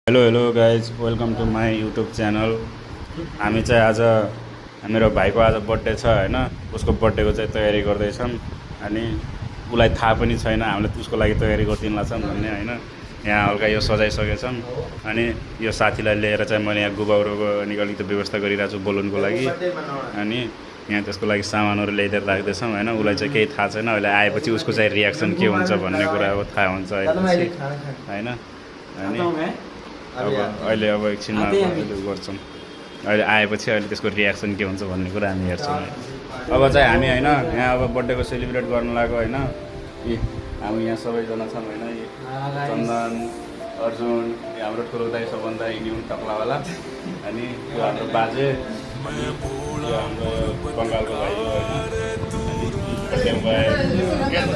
Hello guys welcome to my YouTube channel. हामी चाहिँ आज मेरो भाइको आज बर्थडे छ होइन, उसको बर्थडेको चाहिँ तयारी गर्दैछौँ। अनि उसलाई थाहा पनि छैन हामीले उसको लागि तयारी गरिदिनु छौँ भन्ने होइन। यहाँ हल्का यो सजाइसकेछौँ। अनि यो साथीलाई लिएर चाहिँ मैले यहाँ गुबाउरोको अलिकति व्यवस्था गरिरहेको छु बोलुनको लागि। अनि यहाँ त्यसको लागि सामानहरू ल्याइदिएर राख्दैछौँ होइन। उसलाई चाहिँ केही थाहा छैन, अहिले आएपछि उसको चाहिँ रियाक्सन के हुन्छ भन्ने कुरा अब थाहा हुन्छ होइन। अनि अहिले अब एकछिनमा गर्छौँ, अहिले आएपछि अहिले त्यसको रियाक्सन के हुन्छ भन्ने कुरा हामी हेर्छौँ। अब चाहिँ हामी होइन यहाँ अब बर्थडेको सेलिब्रेट गर्न लाग्यो होइन। हामी यहाँ सबैजना छौँ होइन। चन्दन, अर्जुन, हाम्रो ठुलो दाइ सबभन्दा यिनी टक्लावाला, अनि यो हाम्रो बाजे, यो हाम्रो बङ्गालको भाइ होइन।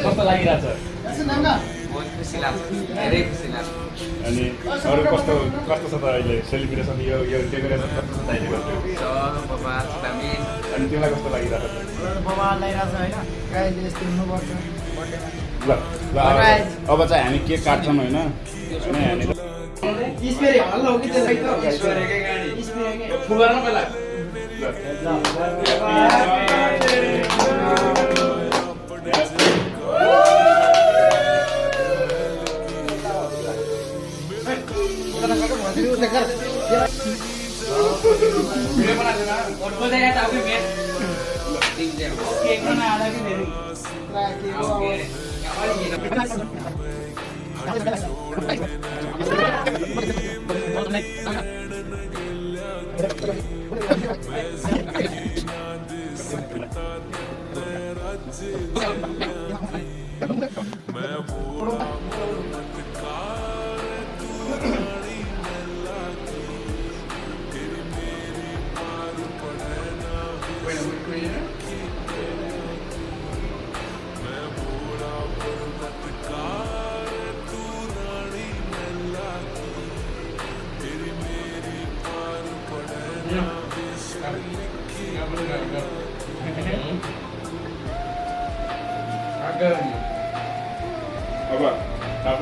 कस्तो लागिरहेछ? खुसी लाग्छ, धेरै खुसी लाग्छ। अनि अरू कस्तो कस्तो छ त अहिले सेलिब्रेसन? यो डेकोरेसन कस्तो छ अहिले? अनि तिमीलाई कस्तो लागिरहेको छ? ल अब चाहिँ हामी केक काट्छौँ होइन। अब